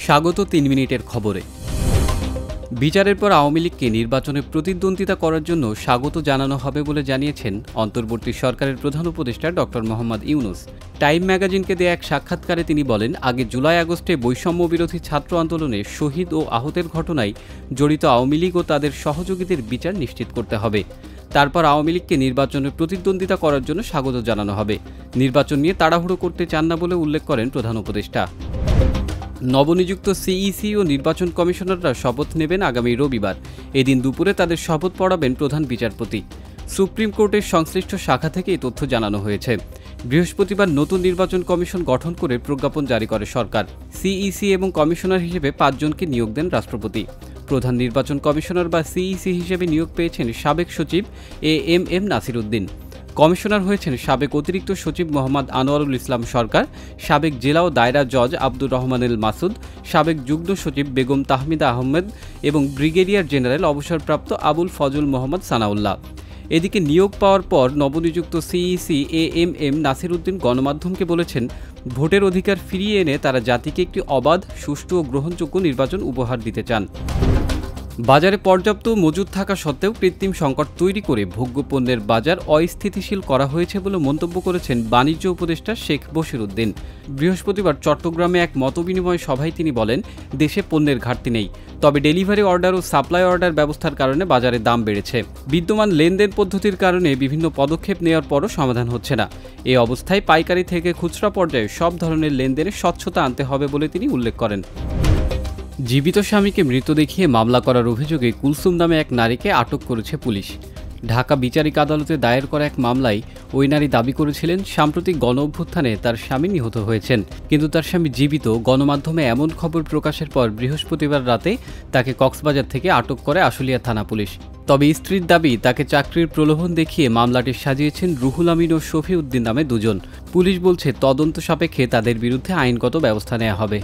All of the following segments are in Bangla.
স্বাগত ৩ মিনিটের খবরে। বিচারের পর আওয়ামী লীগকে নির্বাচনে প্রতিদ্বন্দ্বিতা করার জন্য স্বাগত জানানো হবে বলে জানিয়েছেন অন্তর্বর্তী সরকারের প্রধান উপদেষ্টা ডক্টর মোহাম্মদ ইউনূস। টাইম ম্যাগাজিনকে দেয়া এক সাক্ষাৎকারে তিনি বলেন, আগে জুলাই আগস্টে বৈষম্য বিরোধী ছাত্র আন্দোলনে শহীদ ও আহতের ঘটনায় জড়িত আওয়ামী লীগ ও তাদের সহযোগীদের বিচার নিশ্চিত করতে হবে। তারপর আওয়ামী লীগকে নির্বাচনে প্রতিদ্বন্দ্বিতা করার জন্য স্বাগত জানানো হবে। নির্বাচন নিয়ে তাড়াহুড়ো করতে চান না বলে উল্লেখ করেন প্রধান উপদেষ্টা। নবনিযুক্ত সিইসি ও নির্বাচন কমিশনাররা শপথ নেবেন আগামী রবিবার। এদিন দুপুরে তাদের শপথ পড়াবেন প্রধান বিচারপতি। সুপ্রিম কোর্টের সংশ্লিষ্ট শাখা থেকে এই তথ্য জানানো হয়েছে। বৃহস্পতিবার নতুন নির্বাচন কমিশন গঠন করে প্রজ্ঞাপন জারি করে সরকার। সিইসি এবং কমিশনার হিসেবে ৫ জনকে নিয়োগ দেন রাষ্ট্রপতি। প্রধান নির্বাচন কমিশনার বা সিইসি হিসেবে নিয়োগ পেয়েছেন সাবেক সচিব এএমএম নাসির উদ্দিন। কমিশনার হয়েছেন সাবেক অতিরিক্ত সচিব মোহাম্মদ আনোয়ারুল ইসলাম সরকার, সাবেক জেলা ও দায়রা জজ আব্দুর রহমানুল মাসুদ, সাবেক যুগ্ম সচিব বেগম তাহমিদা আহমেদ এবং ব্রিগেডিয়ার জেনারেল অবসরপ্রাপ্ত আবুল ফজল মোহাম্মদ সানাউল্লাহ। এদিকে নিয়োগ পাওয়ার পর নবনিযুক্ত সিইসি এএমএম নাসির উদ্দিন গণমাধ্যমকে বলেছেন, ভোটের অধিকার ফিরিয়ে এনে তারা জাতিকে একটি অবাধ, সুষ্ঠু ও গ্রহণযোগ্য নির্বাচন উপহার দিতে চান। বাজারে পর্যাপ্ত মজুদ থাকা সত্ত্বেও কৃত্রিম সংকট তৈরি করে ভোগ্যপণ্যের বাজার অস্থিতিশীল করা হয়েছে বলে মন্তব্য করেছেন বাণিজ্য উপদেষ্টা শেখ বশির উদ্দিন। বৃহস্পতিবার চট্টগ্রামে এক মতবিনিময় সভায় তিনি বলেন, দেশে পণ্যের ঘাটতি নেই, তবে ডেলিভারি অর্ডার ও সাপ্লাই অর্ডার ব্যবস্থার কারণে বাজারে দাম বেড়েছে। বিদ্যমান লেনদেন পদ্ধতির কারণে বিভিন্ন পদক্ষেপ নেওয়ার পরও সমাধান হচ্ছে না। এই অবস্থায় পাইকারি থেকে খুচরা পর্যায়ে সব ধরনের লেনদেনে স্বচ্ছতা আনতে হবে বলে তিনি উল্লেখ করেন। জীবিত স্বামীকে মৃত দেখিয়ে মামলা করার অভিযোগে কুলসুম নামে এক নারীকে আটক করেছে পুলিশ। ঢাকা বিচারিক আদালতে দায়ের করা এক মামলায় ওই নারী দাবি করেছিলেন, সাম্প্রতিক গণ অভ্যুত্থানে তার স্বামী নিহত হয়েছেন, কিন্তু তার স্বামী জীবিত। গণমাধ্যমে এমন খবর প্রকাশের পর বৃহস্পতিবার রাতে তাকে কক্সবাজার থেকে আটক করে আশুলিয়া থানা পুলিশ। তবে স্ত্রীর দাবি, তাকে চাকরির প্রলোভন দেখিয়ে মামলাটি সাজিয়েছেন রুহুল আমিন ও শফি উদ্দিন নামে দুজন। পুলিশ বলছে, তদন্ত সাপেক্ষে তাদের বিরুদ্ধে আইনগত ব্যবস্থা নেওয়া হবে।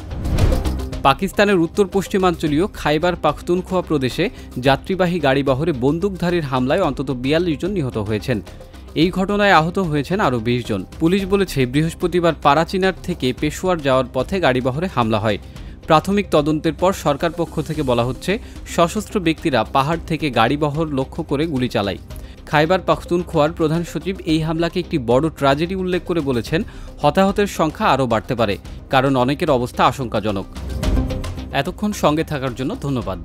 পাকিস্তানের উত্তর পশ্চিমাঞ্চলীয় খাইবার পাখতুনখোয়া প্রদেশে যাত্রীবাহী গাড়িবহরে বন্দুকধারীর হামলায় অন্তত ৪২ জন নিহত হয়েছেন। এই ঘটনায় আহত হয়েছেন আরও ২০ জন। পুলিশ বলেছে, বৃহস্পতিবার পারাচিনার থেকে পেশোয়ার যাওয়ার পথে গাড়িবহরে হামলা হয়। প্রাথমিক তদন্তের পর সরকার পক্ষ থেকে বলা হচ্ছে, সশস্ত্র ব্যক্তিরা পাহাড় থেকে গাড়িবহর লক্ষ্য করে গুলি চালায়। খাইবার পাখতুনখোয়ার প্রধান সচিব এই হামলাকে একটি বড় ট্র্যাজেডি উল্লেখ করে বলেছেন, হতাহতের সংখ্যা আরও বাড়তে পারে, কারণ অনেকের অবস্থা আশঙ্কাজনক। এতক্ষণ সঙ্গে থাকার জন্য ধন্যবাদ।